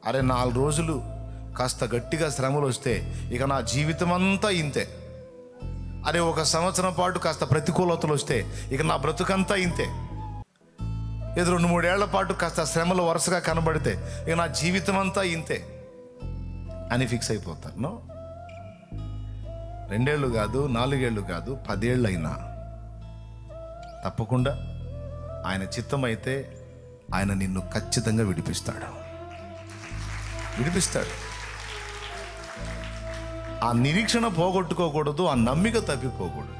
అరే 4 రోజులు కాస్త గట్టిగా శ్రమలు వస్తే ఇక నా జీవితం అంతా ఇంతే. అరే 1 సంవత్సరం పాటు కాస్త ప్రతికూలతలు వస్తే ఇక నా బ్రతుకంతా ఇంతే. ఏదో 2-3 ఏళ్ల పాటు కాస్త శ్రమలు వరుసగా కనబడితే ఇక నా జీవితం అంతా ఇంతే అని ఫిక్స్ అయిపోతారు. 2 ఏళ్ళు కాదు, 4 ఏళ్ళు కాదు, 10 ఏళ్ళు అయినా తప్పకుండా ఆయన చిత్తం అయితే ఆయన నిన్ను ఖచ్చితంగా విడిపిస్తాడు. ఆ నిరీక్షణ పోగొట్టుకోకూడదు, ఆ నమ్మిక తప్పిపోకూడదు.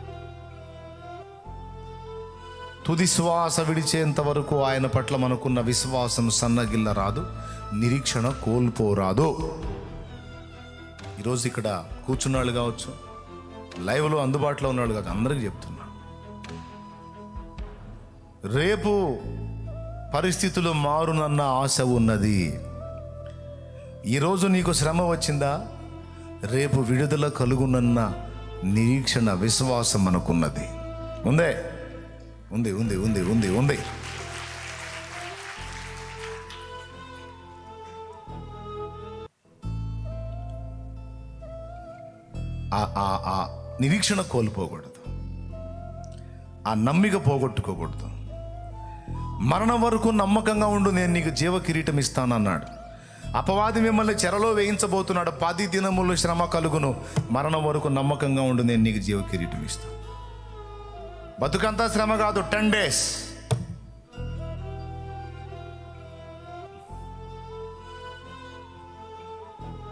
తుది శ్వాస విడిచేంత వరకు ఆయన పట్ల మనకున్న విశ్వాసం సన్నగిల్ల రాదు, నిరీక్షణ కోల్పోరాదు. ఈరోజు ఇక్కడ కూర్చున్నాళ్ళు కావచ్చు, లైవ్లో అందుబాటులో ఉన్నాడు కాదు, అందరికీ చెప్తున్నా, రేపు పరిస్థితులు మారునన్న ఆశ ఉన్నది. ఈరోజు నీకు శ్రమ వచ్చిందా, రేపు విడుదల కలుగునన్న నిరీక్షణ విశ్వాసం మనకున్నది. ఉంది ఉంది ఉంది ఉంది ఉంది ఉంది ఆ నిరీక్షణ కోల్పోకూడదు, ఆ నమ్మిక పోగొట్టుకోకూడదు. మరణం వరకు నమ్మకంగా ఉండు, నేను నీకు జీవ కిరీటం ఇస్తానన్నాడు. అపవాది మిమ్మల్ని చెరలో వేయించబోతున్నాడు. 10 దినములు శ్రమ కలుగును, మరణం వరకు నమ్మకంగా ఉండు, నేను నీకు జీవ కిరీటం ఇస్తాను. బతుకంతా శ్రమ కాదు, 10 days.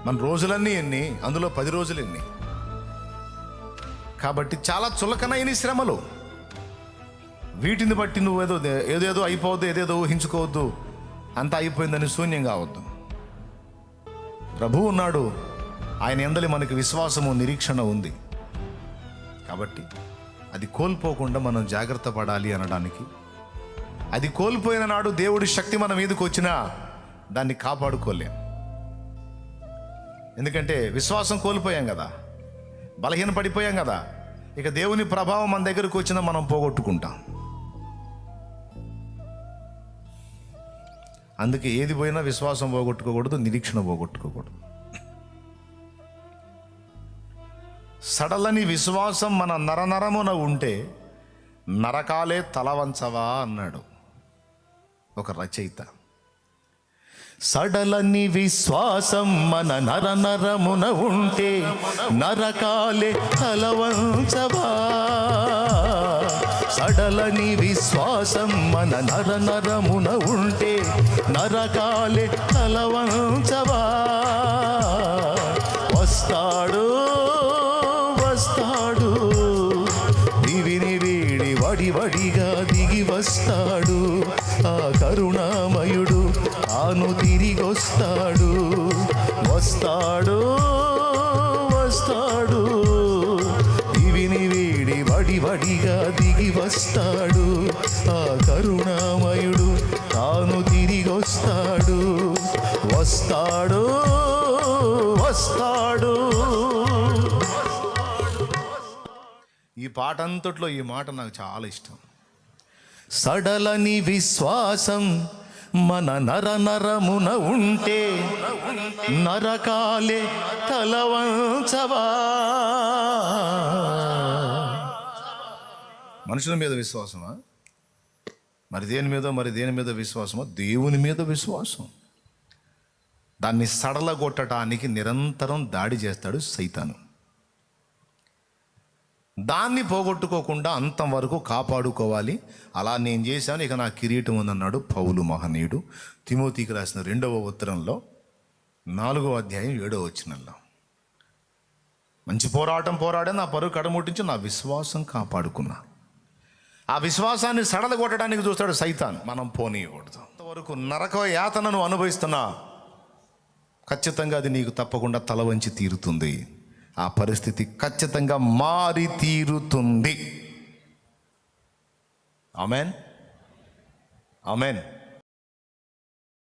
మన రోజులన్నీ ఎన్ని, అందులో 10 రోజులు ఎన్ని. కాబట్టి చాలా చులకనైన శ్రమలు. వీటిని బట్టి నువ్వు ఏదేదో అయిపోవద్దు, ఏదేదో ఊహించుకోవద్దు, అంతా అయిపోయిందని శూన్యం కావద్దు. ప్రభువు ఉన్నాడు, ఆయన యందలి మనకి విశ్వాసము నిరీక్షణ ఉంది. కాబట్టి అది కోల్పోకుండా మనం జాగ్రత్త పడాలి అనడానికి. అది కోల్పోయిన నాడు దేవుడి శక్తి మన మీదకి వచ్చినా దాన్ని కాపాడుకోలేం. ఎందుకంటే విశ్వాసం కోల్పోయాం కదా, బలహీన పడిపోయాం కదా, ఇక దేవుని ప్రభావం మన దగ్గరకు వచ్చినా మనం పోగొట్టుకుంటాం. అందుకే ఏది పోయినా విశ్వాసం పోగొట్టుకోకూడదు, నిరీక్షణ పోగొట్టుకోకూడదు. సడలని విశ్వాసం మన నరనరమున ఉంటే నరకాలే తలవంచవా అన్నాడు ఒక రచయిత. సడలని విశ్వాసం మన నరనరమున ఉంటే నరకాలే తలవంచవా. సడలని విశ్వాసం మన నరనరమున ఉంటే నరకాలే తలవంచవా. వస్తాడు వస్తాడు, దివిని వీడి వడివడిగా దిగి వస్తాడు. ఆ కరుణామయుడు తాను తిరిగొస్తాడు. వస్తాడు వస్తాడు, దివిని వీడి వడివడిగా దిగి వస్తాడు. ఆ కరుణామయుడు తాను తిరిగొస్తాడు. వస్తాడు వస్తాడు. ఈ పాట అంతట్లో ఈ మాట నాకు చాలా ఇష్టం. సడలని విశ్వాసం మన నరనరమున ఉంటే నరకాలే తలవంచవా. మనుషుల మీద విశ్వాసమా? మరి దేని మీద విశ్వాసమా? దేవుని మీద విశ్వాసం. దాన్ని సడలగొట్టడానికి నిరంతరం దాడి చేస్తాడు సైతాను. దాన్ని పోగొట్టుకోకుండా అంతం వరకు కాపాడుకోవాలి. అలా నేను చేశాను, ఇక నా కిరీటం ఉందన్నాడు పౌలు మహనీయుడు. తిమోతికి రాసిన 2వ ఉత్తరంలో 4వ అధ్యాయం 7వ వచనంలో, మంచి పోరాటం పోరాడే నా పరుగు కడముట్టించి నా విశ్వాసం కాపాడుకున్నా. ఆ విశ్వాసాన్ని సడలగొట్టడానికి చూస్తాడు సైతాన్. మనం పోనీయకూడదు. అంతవరకు నరక యాతనను అనుభవిస్తున్నా ఖచ్చితంగా అది నీకు తప్పకుండా తల వంచి తీరుతుంది. ఆ పరిస్థితి ఖచ్చితంగా మారి తీరుతుంది. Amen amen.